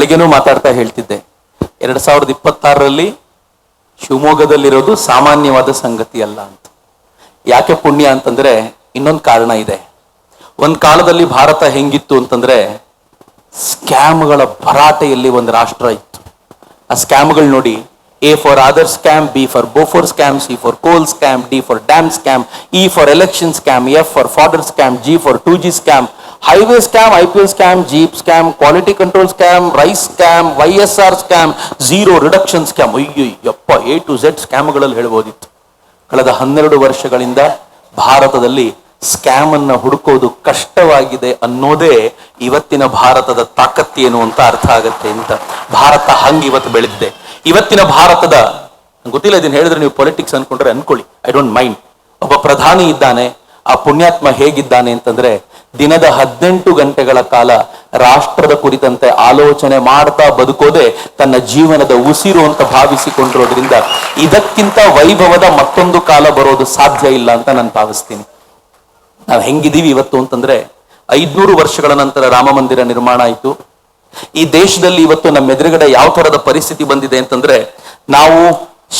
ಬೆಳಗ್ಗೆನೂ ಮಾತಾಡ್ತಾ ಹೇಳ್ತಿದ್ದೆ, 2026ರಲ್ಲಿ ಶಿವಮೊಗ್ಗದಲ್ಲಿರೋದು ಸಾಮಾನ್ಯವಾದ ಸಂಗತಿ ಅಲ್ಲ ಅಂತ. ಯಾಕೆ ಪುಣ್ಯ ಅಂತಂದ್ರೆ ಇನ್ನೊಂದು ಕಾರಣ ಇದೆ. ಒಂದ್ ಕಾಲದಲ್ಲಿ ಭಾರತ ಹೆಂಗಿತ್ತು ಅಂತಂದ್ರೆ ಸ್ಕ್ಯಾಮ್ಗಳ ಭರಾಟೆಯಲ್ಲಿ ಒಂದು ರಾಷ್ಟ್ರ ಇತ್ತು. ಆ ಸ್ಕ್ಯಾಮ್ಗಳು ನೋಡಿ, A for Aadhar scam, B for Beaufort scam, C for coal scam, D for dam scam, E for election scam, F for fodder scam, G for 2G scam, highway scam, IPL scam, jeep scam, quality control scam, rice scam, YSR scam, zero reduction scam. Ayyappa, A to Z ಸ್ಕ್ಯಾಮ್ಗಳಲ್ಲಿ ಹೇಳ್ಬೋದಿತ್ತು. ಕಳೆದ 12 ವರ್ಷಗಳಿಂದ ಭಾರತದಲ್ಲಿ scam ಅನ್ನ ಹುಡುಕೋದು ಕಷ್ಟವಾಗಿದೆ ಅನ್ನೋದೇ ಇವತ್ತಿನ ಭಾರತದ ತಾಕತ್ತೇನು ಅಂತ ಅರ್ಥ ಆಗತ್ತೆ ಅಂತ. ಭಾರತ ಹಂಗೆ ಇವತ್ತು ಬೆಳೆದಿದೆ. ಇವತ್ತಿನ ಭಾರತದ, ಗೊತ್ತಿಲ್ಲ ಇದನ್ನ ಹೇಳಿದ್ರೆ ನೀವು ಪೊಲಿಟಿಕ್ಸ್ ಅನ್ಕೊಂಡ್ರೆ ಅನ್ಕೊಳ್ಳಿ, ಐ ಡೋಂಟ್ ಮೈಂಡ್. ಒಬ್ಬ ಪ್ರಧಾನಿ ಇದ್ದಾನೆ, ಆ ಪುಣ್ಯಾತ್ಮ ಹೇಗಿದ್ದಾನೆ ಅಂತಂದ್ರೆ ದಿನದ 18 ಗಂಟೆಗಳ ಕಾಲ ರಾಷ್ಟ್ರದ ಕುರಿತಂತೆ ಆಲೋಚನೆ ಮಾಡ್ತಾ ಬದುಕೋದೆ ತನ್ನ ಜೀವನದ ಉಸಿರು ಅಂತ ಭಾವಿಸಿಕೊಂಡಿರೋದ್ರಿಂದ ಇದಕ್ಕಿಂತ ವೈಭವದ ಮತ್ತೊಂದು ಕಾಲ ಬರೋದು ಸಾಧ್ಯ ಇಲ್ಲ ಅಂತ ನಾನು ಭಾವಿಸ್ತೀನಿ. ನಾವು ಹೆಂಗಿದೀವಿ ಇವತ್ತು ಅಂತಂದ್ರೆ 500 ವರ್ಷಗಳ ನಂತರ ರಾಮ ಮಂದಿರ ನಿರ್ಮಾಣ ಆಯಿತು. ಈ ದೇಶದಲ್ಲಿ ಇವತ್ತು ನಮ್ಮ ಎದುರುಗಡೆ ಯಾವ ತರದ ಪರಿಸ್ಥಿತಿ ಬಂದಿದೆ ಅಂತಂದ್ರೆ, ನಾವು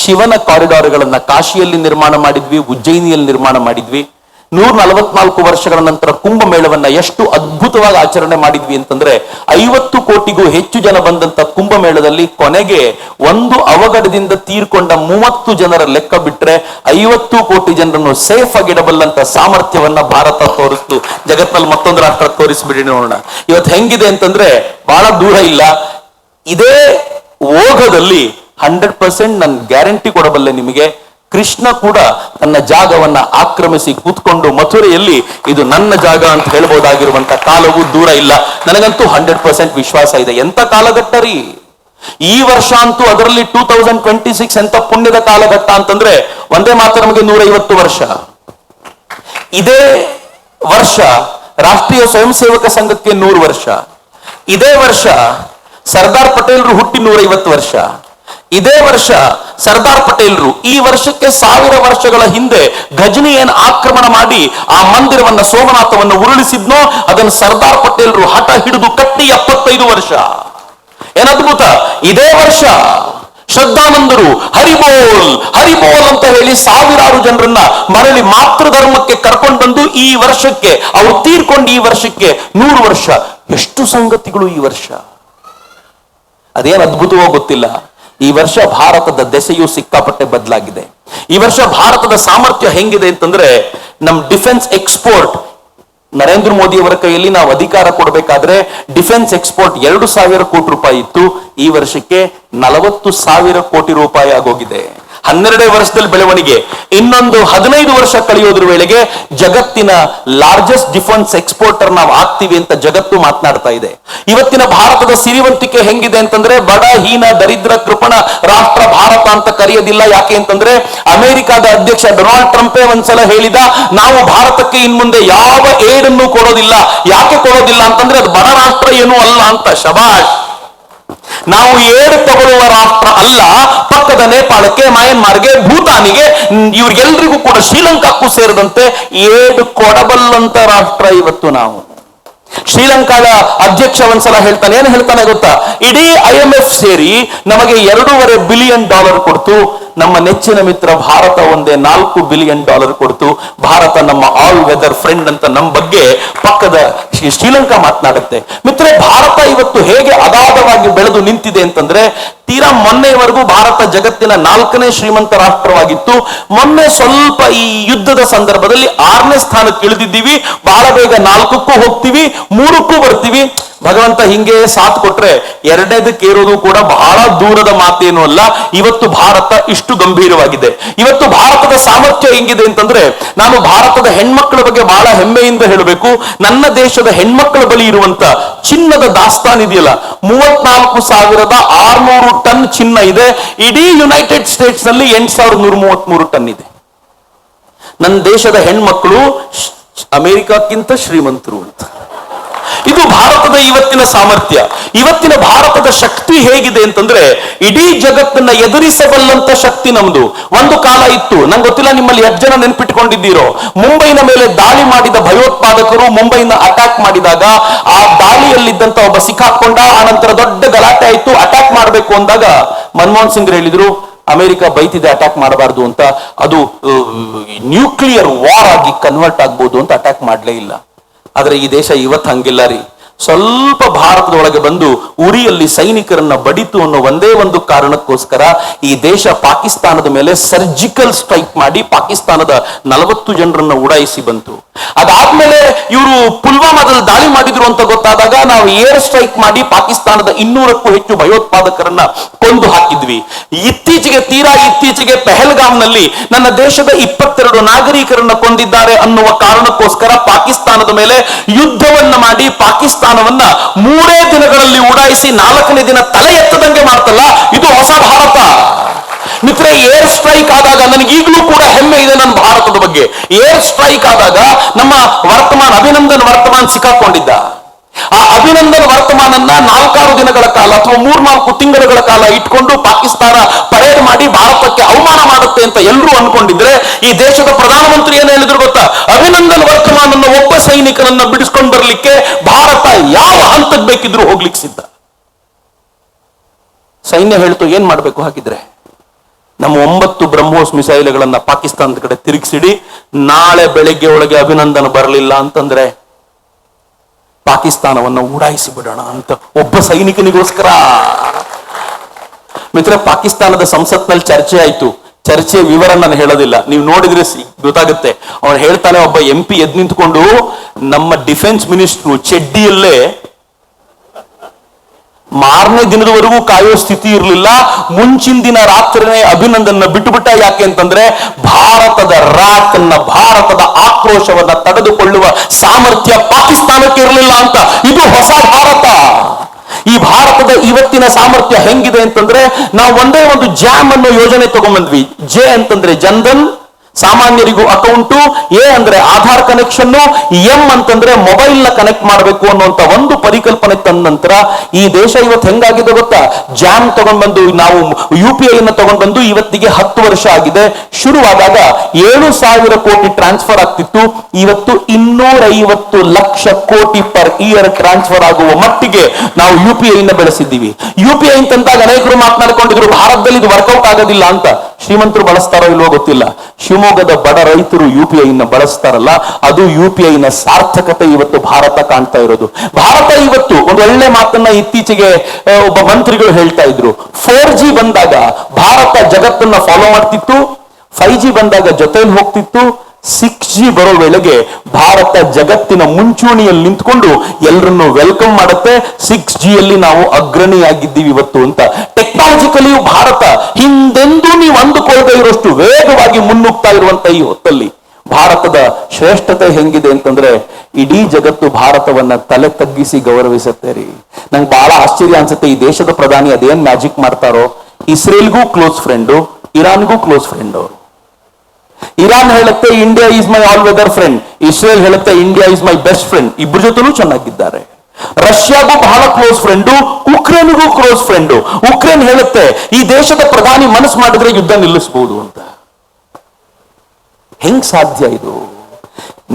ಶಿವನ ಕಾರಿಡಾರ್ಗಳನ್ನ ಕಾಶಿಯಲ್ಲಿ ನಿರ್ಮಾಣ ಮಾಡಿದ್ವಿ, ಉಜ್ಜಯಿನಿಯಲ್ಲಿ ನಿರ್ಮಾಣ ಮಾಡಿದ್ವಿ. 144 ವರ್ಷಗಳ ನಂತರ ಕುಂಭಮೇಳವನ್ನ ಎಷ್ಟು ಅದ್ಭುತವಾಗಿ ಆಚರಣೆ ಮಾಡಿದ್ವಿ ಅಂತಂದ್ರೆ 50 ಕೋಟಿಗೂ ಹೆಚ್ಚು ಜನ ಬಂದಂತ ಕುಂಭಮೇಳದಲ್ಲಿ ಕೊನೆಗೆ ಒಂದು ಅವಘಡದಿಂದ ತೀರ್ಕೊಂಡ 30 ಜನರ ಲೆಕ್ಕ ಬಿಟ್ರೆ 50 ಕೋಟಿ ಜನರನ್ನು ಸೇಫ್ ಆಗಿಡಬಲ್ಲಂತ ಸಾಮರ್ಥ್ಯವನ್ನ ಭಾರತ ತೋರಿಸ್ತು. ಜಗತ್ನಲ್ಲಿ ಮತ್ತೊಂದು ರಾಷ್ಟ್ರ ತೋರಿಸ್ಬಿಡಿ ನೋಡೋಣ. ಇವತ್ತು ಹೆಂಗಿದೆ ಅಂತಂದ್ರೆ ಬಹಳ ದೂರ ಇಲ್ಲ, ಇದೇ ಓಘದಲ್ಲಿ 100% ನಾನು ಗ್ಯಾರಂಟಿ ಕೊಡಬಲ್ಲೆ ನಿಮಗೆ, ಕೃಷ್ಣ ಕೂಡ ತನ್ನ ಜಾಗವನ್ನ ಆಕ್ರಮಿಸಿ ಕೂತ್ಕೊಂಡು ಮಥುರೆಯಲ್ಲಿ ಇದು ನನ್ನ ಜಾಗ ಅಂತ ಹೇಳ್ಬೋದಾಗಿರುವಂತ ಕಾಲವೂ ದೂರ ಇಲ್ಲ. ನನಗಂತೂ 100% ವಿಶ್ವಾಸ ಇದೆ. ಎಂತ ಕಾಲಘಟ್ಟ ರೀ ಈ ವರ್ಷ ಅಂತೂ, ಅದರಲ್ಲಿ 2026 ಎಂತ ಪುಣ್ಯದ ಕಾಲಘಟ್ಟ ಅಂತಂದ್ರೆ ಒಂದೇ ಮಾತ್ರ ನಮಗೆ 150 ವರ್ಷ. ಇದೇ ವರ್ಷ ರಾಷ್ಟ್ರೀಯ ಸ್ವಯಂ ಸೇವಕ ಸಂಘಕ್ಕೆ 100 ವರ್ಷ. ಇದೇ ವರ್ಷ ಸರ್ದಾರ್ ಪಟೇಲ್ರು ಹುಟ್ಟಿ 150 ವರ್ಷ. ಇದೇ ವರ್ಷ ಸರ್ದಾರ್ ಪಟೇಲ್ರು ಈ ವರ್ಷಕ್ಕೆ 1000 ವರ್ಷಗಳ ಹಿಂದೆ ಗಜನಿ ಏನ್ ಆಕ್ರಮಣ ಮಾಡಿ ಆ ಮಂದಿರವನ್ನ ಸೋಮನಾಥವನ್ನು ಉರುಳಿಸಿದ್ನೋ ಅದನ್ನು ಸರ್ದಾರ್ ಪಟೇಲ್ರು ಹಠ ಹಿಡಿದು ಕಟ್ಟಿ 75 ವರ್ಷ. ಏನದ್ಭುತ! ಇದೇ ವರ್ಷ ಶ್ರದ್ಧಾನಂದರು ಹರಿಬೋಲ್ ಹರಿಬೋಲ್ ಅಂತ ಹೇಳಿ 1000 ಜನರನ್ನ ಮರಳಿ ಮಾತೃ ಧರ್ಮಕ್ಕೆ ಕರ್ಕೊಂಡು ಬಂದು ಈ ವರ್ಷಕ್ಕೆ ಅವರು ತೀರ್ಕೊಂಡು ಈ ವರ್ಷಕ್ಕೆ 100 ವರ್ಷ. ಎಷ್ಟು ಸಂಗತಿಗಳು ಈ ವರ್ಷ! ಅದೇನು ಅದ್ಭುತವೋ ಗೊತ್ತಿಲ್ಲ. ಈ ವರ್ಷ ಭಾರತದ ದೆಸೆಯು ಸಿಕ್ಕಾಪಟ್ಟೆ ಬದಲಾಗಿದೆ. ಈ ವರ್ಷ ಭಾರತದ ಸಾಮರ್ಥ್ಯ ಹೆಂಗಿದೆ ಅಂತಂದ್ರೆ, ನಮ್ ಡಿಫೆನ್ಸ್ ಎಕ್ಸ್ಪೋರ್ಟ್ ನರೇಂದ್ರ ಮೋದಿ ಅವರ ಕೈಯಲ್ಲಿ ನಾವು ಅಧಿಕಾರ ಕೊಡಬೇಕಾದ್ರೆ ಡಿಫೆನ್ಸ್ ಎಕ್ಸ್ಪೋರ್ಟ್ 2,000 ಕೋಟಿ ರೂಪಾಯಿ ಇತ್ತು. ಈ ವರ್ಷಕ್ಕೆ 40,000 ಕೋಟಿ ರೂಪಾಯಿ ಆಗೋಗಿದೆ. 12 ವರ್ಷದಲ್ಲಿ ಬೆಳವಣಿಗೆ. ಇನ್ನೊಂದು 15 ವರ್ಷ ಕಳೆಯೋದ್ರ ವೇಳೆಗೆ ಜಗತ್ತಿನ ಲಾರ್ಜೆಸ್ಟ್ ಡಿಫೆನ್ಸ್ ಎಕ್ಸ್ಪೋರ್ಟರ್ ನಾವು ಆಗ್ತೀವಿ ಅಂತ ಜಗತ್ತು ಮಾತನಾಡ್ತಾ ಇದೆ. ಇವತ್ತಿನ ಭಾರತದ ಸಿರಿವಂತಿಕೆ ಹೆಂಗಿದೆ ಅಂತಂದ್ರೆ, ಬಡ ಹೀನ ದರಿದ್ರ ಕೃಪಣ ರಾಷ್ಟ್ರ ಭಾರತ ಅಂತ ಕರೆಯೋದಿಲ್ಲ. ಯಾಕೆ ಅಂತಂದ್ರೆ ಅಮೆರಿಕಾದ ಅಧ್ಯಕ್ಷ ಡೊನಾಲ್ಡ್ ಟ್ರಂಪೇ ಒಂದ್ಸಲ ಹೇಳಿದ, ನಾವು ಭಾರತಕ್ಕೆ ಇನ್ ಮುಂದೆ ಯಾವ ಏಡನ್ನು ಕೊಡೋದಿಲ್ಲ. ಯಾಕೆ ಕೊಡೋದಿಲ್ಲ ಅಂತಂದ್ರೆ ಅದು ಬಡ ರಾಷ್ಟ್ರ ಏನೂ ಅಲ್ಲ ಅಂತ. ಶಬಾಷ್! ನಾವು ಏಡು ತಗೊಳ್ಳುವ ರಾಷ್ಟ್ರ ಅಲ್ಲ. ಪಕ್ಕದ ನೇಪಾಳಕ್ಕೆ, ಮಯನ್ಮಾರ್ಗೆ, ಭೂತಾನಿಗೆ, ಇವ್ರಿಗೆಲ್ರಿಗೂ ಕೂಡ ಶ್ರೀಲಂಕಾಕ್ಕೂ ಸೇರಿದಂತೆ ಏಡು ಕೊಡಬಲ್ಲಂತ ರಾಷ್ಟ್ರ ಇವತ್ತು ನಾವು. ಶ್ರೀಲಂಕಾದ ಅಧ್ಯಕ್ಷ ಒಂದ್ಸಲ ಹೇಳ್ತಾನೆ, ಏನ್ ಹೇಳ್ತಾನೆ ಗೊತ್ತಾ? ಇಡೀ IMF ಸೇರಿ ನಮಗೆ $2.5 ಬಿಲಿಯನ್ ಕೊಡ್ತು. ನಮ್ಮ ನೆಚ್ಚಿನ ಮಿತ್ರ ಭಾರತ ಒಂದೇ $4 ಬಿಲಿಯನ್ ಕೊಡ್ತು. ಭಾರತ ನಮ್ಮ ಆಲ್ ವೆದರ್ ಫ್ರೆಂಡ್ ಅಂತ ನಮ್ಮ ಬಗ್ಗೆ ಪಕ್ಕದ ಶ್ರೀಲಂಕಾ ಮಾತನಾಡುತ್ತೆ. ಮಿತ್ರ, ಭಾರತ ಇವತ್ತು ಹೇಗೆ ಅಗಾಧವಾಗಿ ಬೆಳೆದು ನಿಂತಿದೆ ಅಂತಂದ್ರೆ, ತೀರಾ ಮೊನ್ನೆವರೆಗೂ ಭಾರತ ಜಗತ್ತಿನ 4ನೇ ಶ್ರೀಮಂತ ರಾಷ್ಟ್ರವಾಗಿತ್ತು. ಮೊನ್ನೆ ಸ್ವಲ್ಪ ಈ ಯುದ್ಧದ ಸಂದರ್ಭದಲ್ಲಿ 6ನೇ ಸ್ಥಾನಕ್ಕೆ ಇಳಿದಿದ್ದೀವಿ. ಬಹಳ ಬೇಗ 4ಕ್ಕೂ ಹೋಗ್ತೀವಿ, 3ಕ್ಕೂ ಬರ್ತೀವಿ. ಭಗವಂತ ಹಿಂಗೆ ಸಾಥ್ ಕೊಟ್ರೆ 2ನೇದಕ್ಕೆ ಏರೋದು ಕೂಡ ಬಹಳ ದೂರದ ಮಾತೇನು ಅಲ್ಲ. ಇವತ್ತು ಭಾರತ ಇಷ್ಟು ಗಂಭೀರವಾಗಿದೆ. ಇವತ್ತು ಭಾರತದ ಸಾಮರ್ಥ್ಯ ಹೆಂಗಿದೆ ಅಂತಂದ್ರೆ, ನಾನು ಭಾರತದ ಹೆಣ್ಮಕ್ಳ ಬಗ್ಗೆ ಬಹಳ ಹೆಮ್ಮೆಯಿಂದ ಹೇಳಬೇಕು. ನನ್ನ ದೇಶದ ಹೆಣ್ಮಕ್ಳ ಬಳಿ ಇರುವಂತ ಚಿನ್ನದ ದಾಸ್ತಾನ್ ಇದೆಯಲ್ಲ, 34,600 ಟನ್ ಚಿನ್ನ ಇದೆ. ಇಡೀ ಯುನೈಟೆಡ್ ಸ್ಟೇಟ್ಸ್ ನಲ್ಲಿ 8,133 ಟನ್ ಇದೆ. ನನ್ನ ದೇಶದ ಹೆಣ್ಮಕ್ಳು ಅಮೆರಿಕಕ್ಕಿಂತ ಶ್ರೀಮಂತರು ಅಂತ. ಇದು ಭಾರತದ ಇವತ್ತಿನ ಸಾಮರ್ಥ್ಯ. ಇವತ್ತಿನ ಭಾರತದ ಶಕ್ತಿ ಹೇಗಿದೆ ಅಂತಂದ್ರೆ ಇಡೀ ಜಗತ್ತನ್ನ ಎದುರಿಸಬಲ್ಲಂತ ಶಕ್ತಿ ನಮ್ದು. ಒಂದು ಕಾಲ ಇತ್ತು, ನಂಗೆ ಗೊತ್ತಿಲ್ಲ ನಿಮ್ಮಲ್ಲಿ ಎಷ್ಟು ಜನ ನೆನ್ಪಿಟ್ಕೊಂಡಿದ್ದೀರೋ, ಮುಂಬೈನ ಮೇಲೆ ದಾಳಿ ಮಾಡಿದ ಭಯೋತ್ಪಾದಕರು ಮುಂಬೈನ ಅಟ್ಯಾಕ್ ಮಾಡಿದಾಗ ಆ ದಾಳಿಯಲ್ಲಿದ್ದಂತ ಒಬ್ಬ ಸಿಕ್ಕಾಕೊಂಡ, ಆನಂತರ ದೊಡ್ಡ ಗಲಾಟೆ ಆಯ್ತು, ಅಟ್ಯಾಕ್ ಮಾಡಬೇಕು ಅಂದಾಗ ಮನಮೋಹನ್ ಸಿಂಗ್ ಹೇಳಿದ್ರು ಅಮೆರಿಕ ಬೈತಿದೆ ಅಟ್ಯಾಕ್ ಮಾಡಬಾರ್ದು ಅಂತ, ಅದು ನ್ಯೂಕ್ಲಿಯರ್ ವಾರ್ ಆಗಿ ಕನ್ವರ್ಟ್ ಆಗ್ಬೋದು ಅಂತ ಅಟ್ಯಾಕ್ ಮಾಡಲೇ ಇಲ್ಲ. ಆದ್ರೆ ಈ ದೇಶ ಇವತ್ತು ಹಂಗಿಲ್ಲ ರೀ. ಸ್ವಲ್ಪ ಭಾರತದೊಳಗೆ ಬಂದು ಉರಿಯಲ್ಲಿ ಸೈನಿಕರನ್ನ ಬಡಿತು ಅನ್ನೋ ಒಂದೇ ಒಂದು ಕಾರಣಕ್ಕೋಸ್ಕರ ಈ ದೇಶ ಪಾಕಿಸ್ತಾನದ ಮೇಲೆ ಸರ್ಜಿಕಲ್ ಸ್ಟ್ರೈಕ್ ಮಾಡಿ ಪಾಕಿಸ್ತಾನದ 40 ಜನರನ್ನ ಉಡಾಯಿಸಿ ಬಂತು. ಅದಾದ್ಮೇಲೆ ಇವರು ಪುಲ್ವಾಮಾದಲ್ಲಿ ದಾಳಿ ಮಾಡಿದ್ರು ಅಂತ ಗೊತ್ತಾದಾಗ ನಾವು ಏರ್ ಸ್ಟ್ರೈಕ್ ಮಾಡಿ ಪಾಕಿಸ್ತಾನದ 200ಕ್ಕೂ ಹೆಚ್ಚು ಭಯೋತ್ಪಾದಕರನ್ನ ಕೊಂದು ಹಾಕಿದ್ವಿ. ತೀರಾ ಇತ್ತೀಚೆಗೆ ಪೆಹಲ್ಗಾಮ್ನಲ್ಲಿ ನನ್ನ ದೇಶದ 22 ನಾಗರಿಕರನ್ನ ಕೊಂದಿದ್ದಾರೆ ಅನ್ನುವ ಕಾರಣಕ್ಕೋಸ್ಕರ ಪಾಕಿಸ್ತಾನದ ಮೇಲೆ ಯುದ್ಧವನ್ನ ಮಾಡಿ ಪಾಕಿಸ್ತಾನವನ್ನ 3 ದಿನಗಳಲ್ಲಿ ಉಡಾಯಿಸಿ 4ನೇ ದಿನ ತಲೆ ಎತ್ತದಂಗೆ ಮಾಡ್ತಲ್ಲ, ಇದು ಹೊಸ ಭಾರತ. ಮಿತ್ರ, ಏರ್ ಸ್ಟ್ರೈಕ್ ಆದಾಗ ನನಗೆ ಈಗಲೂ ಕೂಡ ಹೆಮ್ಮೆ ಇದೆ ನನ್ನ ಭಾರತದ ಬಗ್ಗೆ. ಏರ್ ಸ್ಟ್ರೈಕ್ ಆದಾಗ ನಮ್ಮ ಅಭಿನಂದನ್ ವರ್ತಮಾನ್ ಸಿಕ್ಕಾಕೊಂಡಿದ್ದ. ಆ ಅಭಿನಂದನ್ ವರ್ತಮಾನನ್ನ 4-6 ದಿನಗಳ ಕಾಲ ಅಥವಾ 3-4 ತಿಂಗಳುಗಳ ಕಾಲ ಇಟ್ಕೊಂಡು ಪಾಕಿಸ್ತಾನ ಪರೇಡ್ ಮಾಡಿ ಭಾರತಕ್ಕೆ ಅವಮಾನ ಮಾಡುತ್ತೆ ಅಂತ ಎಲ್ಲರೂ ಅನ್ಕೊಂಡಿದ್ರೆ, ಈ ದೇಶದ ಪ್ರಧಾನಮಂತ್ರಿ ಏನ್ ಹೇಳಿದ್ರು ಗೊತ್ತಾ? ಅಭಿನಂದನ್ ವರ್ತಮಾನ್ ಅನ್ನೋ ಒಬ್ಬ ಸೈನಿಕನನ್ನ ಬಿಡಿಸ್ಕೊಂಡು ಬರ್ಲಿಕ್ಕೆ ಭಾರತ ಯಾವ ಹಂತಕ್ಕೆ ಬೇಕಿದ್ರು ಹೋಗ್ಲಿಕ್ಕೆ ಸಿದ್ಧ. ಸೈನ್ಯ ಹೇಳ್ತು ಏನ್ ಮಾಡ್ಬೇಕು ಹಾಗಿದ್ರೆ, ನಮ್ಮ 9 ಬ್ರಹ್ಮೋಸ್ ಮಿಸೈಲ್ಗಳನ್ನ ಪಾಕಿಸ್ತಾನದ ಕಡೆ ತಿರುಗಿಸಿಡಿ, ನಾಳೆ ಬೆಳಿಗ್ಗೆ ಒಳಗೆ ಅಭಿನಂದನ್ ಬರಲಿಲ್ಲ ಅಂತಂದ್ರೆ ಪಾಕಿಸ್ತಾನವನ್ನ ಉಡಾಯಿಸಿ ಬಿಡೋಣ ಅಂತ ಒಬ್ಬ ಸೈನಿಕನಿಗೋಸ್ಕರ. ಮಿತ್ರ, ಪಾಕಿಸ್ತಾನದ ಸಂಸತ್ನಲ್ಲಿ ಚರ್ಚೆ ಆಯ್ತು. ಚರ್ಚೆ ವಿವರ ನಾನು ಹೇಳೋದಿಲ್ಲ, ನೀವು ನೋಡಿದ್ರೆ ಗೊತ್ತಾಗುತ್ತೆ. ಅವನು ಹೇಳ್ತಾನೆ, ಒಬ್ಬ MP ಎದ್ದು ನಿಂತ್ಕೊಂಡು ನಮ್ಮ ಡಿಫೆನ್ಸ್ ಮಿನಿಸ್ಟ್ರು ಚಡ್ಡಿಯಲ್ಲೇ ಮಾರನೇ ದಿನದವರೆಗೂ ಕಾಯೋ ಸ್ಥಿತಿ ಇರಲಿಲ್ಲ, ಮುಂಚಿನ ದಿನ ರಾತ್ರಿನೇ ಅಭಿನಂದನ್ನ ಬಿಟ್ಟುಬಿಟ್ಟ. ಯಾಕೆ ಅಂತಂದ್ರೆ ಭಾರತದ ರಾತನ್ನ, ಭಾರತದ ಆಕ್ರೋಶವನ್ನ ತಡೆದುಕೊಳ್ಳುವ ಸಾಮರ್ಥ್ಯ ಪಾಕಿಸ್ತಾನಕ್ಕೆ ಇರಲಿಲ್ಲ ಅಂತ. ಇದು ಹೊಸ ಭಾರತ. ಈ ಭಾರತದ ಇವತ್ತಿನ ಸಾಮರ್ಥ್ಯ ಹೆಂಗಿದೆ ಅಂತಂದ್ರೆ, ನಾವು ಒಂದೇ ಒಂದು ಜಾಮ್ ಅನ್ನೋ ಯೋಜನೆ ತಗೊಂಡ್ಬಂದ್ವಿ. ಜೆ ಅಂತಂದ್ರೆ ಜನ್ಧನ್, ಸಾಮಾನ್ಯರಿಗೂ ಅಕೌಂಟು, ಎ ಅಂದ್ರೆ ಆಧಾರ್ ಕನೆಕ್ಷನ್, ಎಂ ಅಂತಂದ್ರೆ ಮೊಬೈಲ್ ನ ಕನೆಕ್ಟ್ ಮಾಡಬೇಕು ಅನ್ನುವಂತ ಒಂದು ಪರಿಕಲ್ಪನೆ ತಂದ ನಂತರ ಈ ದೇಶ ಇವತ್ತು ಹೆಂಗಾಗಿದೆ ಗೊತ್ತಾ? ಜಾಮ್ ತಗೊಂಡ್ಬಂದು ನಾವು UPI ಅನ್ನ ತಗೊಂಡ್ಬಂದು ಇವತ್ತಿಗೆ 10 ವರ್ಷ ಆಗಿದೆ. ಶುರುವಾದಾಗ 7,000 ಕೋಟಿ ಟ್ರಾನ್ಸ್ಫರ್ ಆಗ್ತಿತ್ತು, ಇವತ್ತು 250 ಲಕ್ಷ ಕೋಟಿ ಪರ್ ಇಯರ್ ಟ್ರಾನ್ಸ್ಫರ್ ಆಗುವ ಮಟ್ಟಿಗೆ ನಾವು UPI ನ ಬೆಳೆಸಿದ್ದೀವಿ. UPI ಅಂತಂದಾಗ ಅನೇಕರು ಮಾತನಾಡಿಕೊಂಡಿದ್ರು ಭಾರತದಲ್ಲಿ ಇದು ವರ್ಕೌಟ್ ಆಗೋದಿಲ್ಲ ಅಂತ. ಶ್ರೀಮಂತರು ಬಳಸ್ತಾರೋ ಇಲ್ವೋ ಗೊತ್ತಿಲ್ಲ, ಶಿವಮೊಗ್ಗದ ಬಡ ರೈತರು UPI ನ ಬಳಸ್ತಾರಲ್ಲ, ಅದು UPI ನ ಸಾರ್ಥಕತೆ ಇವತ್ತು ಭಾರತ ಕಾಣ್ತಾ ಇರೋದು. ಭಾರತ ಇವತ್ತು ಒಂದು ಒಳ್ಳೆ ಮಾತನ್ನ ಇತ್ತೀಚೆಗೆ ಒಬ್ಬ ಮಂತ್ರಿಗಳು ಹೇಳ್ತಾ ಇದ್ರು. 4G ಬಂದಾಗ ಭಾರತ ಜಗತ್ತನ್ನ ಫಾಲೋ ಮಾಡ್ತಿತ್ತು, 5G ಬಂದಾಗ ಜೊತೆಲಿ ಹೋಗ್ತಿತ್ತು, 6G ಬರೋ ವೇಳೆಗೆ ಭಾರತ ಜಗತ್ತಿನ ಮುಂಚೂಣಿಯಲ್ಲಿ ನಿಂತ್ಕೊಂಡು ಎಲ್ಲರನ್ನು ವೆಲ್ಕಮ್ ಮಾಡುತ್ತೆ. 6Gಯಲ್ಲಿ ನಾವು ಅಗ್ರಣಿಯಾಗಿದ್ದೀವಿ ಇವತ್ತು ಅಂತ. ಟೆಕ್ನಾಲಜಿಕಲಿಯೂ ಭಾರತ ಹಿಂದೆಂದೂ ನೀವು ಅಂದುಕೊಳ್ಳದೆ ಇರೋಷ್ಟು ವೇಗವಾಗಿ ಮುನ್ನುಗ್ತಾ ಇರುವಂತ ಈ ಹೊತ್ತಲ್ಲಿ ಭಾರತದ ಶ್ರೇಷ್ಠತೆ ಹೆಂಗಿದೆ ಅಂತಂದ್ರೆ, ಇಡೀ ಜಗತ್ತು ಭಾರತವನ್ನ ತಲೆ ತಗ್ಗಿಸಿ ಗೌರವಿಸುತ್ತೆ ರೀ. ನಂಗೆ ಬಹಳ ಆಶ್ಚರ್ಯ ಅನ್ಸುತ್ತೆ, ಈ ದೇಶದ ಪ್ರಧಾನಿ ಅದೇನ್ ಮ್ಯಾಜಿಕ್ ಮಾಡ್ತಾರೋ. ಇಸ್ರೇಲ್ಗೂ ಕ್ಲೋಸ್ ಫ್ರೆಂಡು, ಇರಾನ್ಗೂ ಕ್ಲೋಸ್ ಫ್ರೆಂಡ್ ಅವರು. ಇರಾನ್ ಹೇಳುತ್ತೆ India is my all weather friend, Israel ಹೇಳುತ್ತೆ India is my best friend. ಇಬ್ಬರ ಜೊತೆನೂ ಚೆನ್ನಾಗಿದ್ದಾರೆ. ರಷ್ಯಾಗೂ ಬಹಳ ಕ್ಲೋಸ್ ಫ್ರೆಂಡು, ಉಕ್ರೇನ್ಗೂ ಕ್ಲೋಸ್ ಫ್ರೆಂಡು. ಉಕ್ರೇನ್ ಹೇಳುತ್ತೆ ಈ ದೇಶದ ಪ್ರಧಾನಿ ಮನಸ್ಸು ಮಾಡಿದ್ರೆ ಯುದ್ಧ ನಿಲ್ಲಿಸಬಹುದು ಅಂತ. ಹೆಂಗ್ ಸಾಧ್ಯ ಇದು?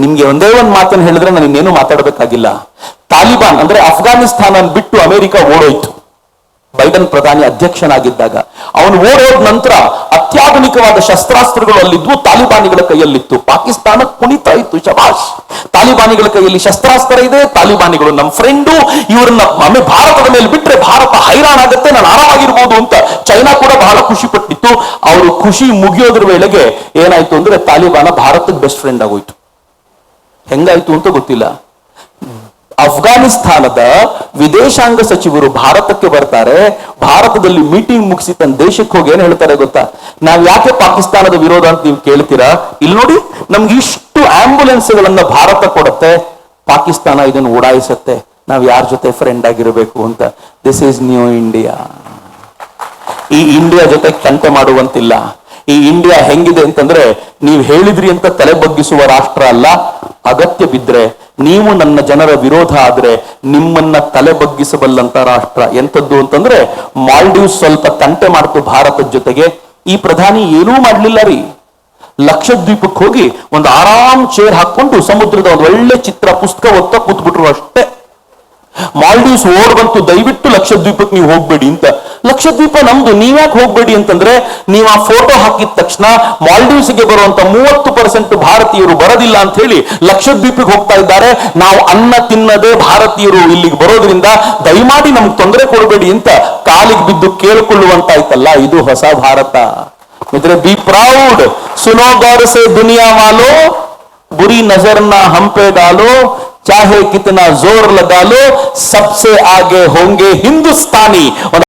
ನಿಮ್ಗೆ ಒಂದೇ ಒಂದು ಮಾತನ್ನು ಹೇಳಿದ್ರೆ ನಾನು ಇನ್ನೇನು ಮಾತಾಡಬೇಕಾಗಿಲ್ಲ. ತಾಲಿಬಾನ್ ಅಂದ್ರೆ ಅಫ್ಘಾನಿಸ್ತಾನ ಬಿಟ್ಟು ಅಮೆರಿಕ ಓಡೋಯ್ತು. ಬೈಡನ್ ಪ್ರಧಾನಿ ಅಧ್ಯಕ್ಷನಾಗಿದ್ದಾಗ ಅವನು ಓಡೋದ ನಂತರ ಅತ್ಯಾಧುನಿಕವಾದ ಶಸ್ತ್ರಾಸ್ತ್ರಗಳು ಅಲ್ಲಿದ್ವು, ತಾಲಿಬಾನಿಗಳ ಕೈಯಲ್ಲಿತ್ತು. ಪಾಕಿಸ್ತಾನ ಕುಣಿತಾ ಇತ್ತು, ಶಬಾಷ್, ತಾಲಿಬಾನಿಗಳ ಕೈಯಲ್ಲಿ ಶಸ್ತ್ರಾಸ್ತ್ರ ಇದೆ, ತಾಲಿಬಾನಿಗಳು ನಮ್ಮ ಫ್ರೆಂಡು, ಇವ್ರನ್ನ ಭಾರತದ ಮೇಲೆ ಬಿಟ್ರೆ ಭಾರತ ಹೈರಾಣ ಆಗುತ್ತೆ, ನಾನು ಆರಾಮಾಗಿರ್ಬೋದು ಅಂತ ಚೈನಾ ಕೂಡ ಬಹಳ ಖುಷಿ ಪಟ್ಟಿತ್ತು. ಅವರು ಖುಷಿ ಮುಗಿಯೋದ್ರ ವೇಳೆಗೆ ಏನಾಯ್ತು ಅಂದ್ರೆ ತಾಲಿಬಾನ ಭಾರತದ ಬೆಸ್ಟ್ ಫ್ರೆಂಡ್ ಆಗೋಯ್ತು. ಹೆಂಗಾಯ್ತು ಅಂತ ಗೊತ್ತಿಲ್ಲ. ಅಫ್ಘಾನಿಸ್ತಾನದ ವಿದೇಶಾಂಗ ಸಚಿವರು ಭಾರತಕ್ಕೆ ಬರ್ತಾರೆ, ಭಾರತದಲ್ಲಿ ಮೀಟಿಂಗ್ ಮುಗಿಸಿ ತನ್ನ ದೇಶಕ್ಕೆ ಹೋಗಿ ಏನ್ ಹೇಳ್ತಾರೆ ಗೊತ್ತಾ? ನಾವ್ ಯಾಕೆ ಪಾಕಿಸ್ತಾನದ ವಿರೋಧ ಅಂತ ನೀವು ಕೇಳ್ತೀರಾ? ಇಲ್ಲಿ ನೋಡಿ, ನಮ್ಗೆ ಇಷ್ಟು ಆಂಬ್ಯುಲೆನ್ಸ್ಗಳನ್ನ ಭಾರತ ಕೊಡುತ್ತೆ, ಪಾಕಿಸ್ತಾನ ಇದನ್ನು ಉಡಾಯಿಸುತ್ತೆ, ನಾವ್ ಯಾರ ಜೊತೆ ಫ್ರೆಂಡ್ ಆಗಿರಬೇಕು ಅಂತ. This is new India. ಈ ಇಂಡಿಯಾ ಜೊತೆ ಕಂಟೆ ಮಾಡುವಂತಿಲ್ಲ. ಈ ಇಂಡಿಯಾ ಹೆಂಗಿದೆ ಅಂತಂದ್ರೆ ನೀವು ಹೇಳಿದ್ರಿ ಅಂತ ತಲೆ ಬಗ್ಗಿಸುವ ರಾಷ್ಟ್ರ ಅಲ್ಲ. ಅಗತ್ಯ ಬಿದ್ರೆ ನೀವು ನನ್ನ ಜನರ ವಿರೋಧ ಆದ್ರೆ ನಿಮ್ಮನ್ನ ತಲೆ ಬಗ್ಗಿಸಬಲ್ಲಂತ ರಾಷ್ಟ್ರ. ಎಂತದ್ದು ಅಂತಂದ್ರೆ ಮಾಲ್ಡೀವ್ಸ್ ಸ್ವಲ್ಪ ತಂಟೆ ಮಾಡ್ತು ಭಾರತದ ಜೊತೆಗೆ. ಈ ಪ್ರಧಾನಿ ಏನೂ ಮಾಡ್ಲಿಲ್ಲ ರೀ. ಲಕ್ಷದ್ವೀಪಕ್ಕೆ ಹೋಗಿ ಒಂದು ಆರಾಮ್ ಚೇರ್ ಹಾಕೊಂಡು ಸಮುದ್ರದ ಒಂದು ಒಳ್ಳೆ ಚಿತ್ರ ಪುಸ್ತಕ ಓದ್ತಾ ಕೂತ್ಬಿಟ್ರು ಅಷ್ಟೇ. ಮಾಲ್ಡೀವ್ಸ್ ಓಡ್ ಬಂತು, ದಯವಿಟ್ಟು ಲಕ್ಷದ್ವೀಪಕ್ಕೆ ನೀವು ಹೋಗ್ಬೇಡಿ ಅಂತ. ಲಕ್ಷದ್ವೀಪ ನಮ್ದು, ನೀವ್ಯಾಕೆ ಹೋಗ್ಬೇಡಿ ಅಂತಂದ್ರೆ ನೀವು ಆ ಫೋಟೋ ಹಾಕಿದ ತಕ್ಷಣ ಮಾಲ್ಡೀವ್ಸ್ಗೆ ಬರುವಂತ 30% ಭಾರತೀಯರು ಬರೋದಿಲ್ಲ ಅಂತ ಹೇಳಿ ಲಕ್ಷದ್ವೀಪಕ್ಕೆ ಹೋಗ್ತಾ ಇದ್ದಾರೆ. ನಾವು ಅನ್ನ ತಿನ್ನದೆ ಭಾರತೀಯರು ಇಲ್ಲಿಗೆ ಬರೋದ್ರಿಂದ ದಯಮಾಡಿ ನಮ್ಗೆ ತೊಂದರೆ ಕೊಡಬೇಡಿ ಅಂತ ಕಾಲಿಗೆ ಬಿದ್ದು ಕೇಳಿಕೊಳ್ಳುವಂತಾಯ್ತಲ್ಲ. ಇದು ಹೊಸ ಭಾರತ. मित्र बी प्राउड, सुनो गौर से दुनिया वालों, बुरी नजर ना हम पे डालो, चाहे कितना जोर लगा लो, सबसे आगे होंगे हिंदुस्तानी.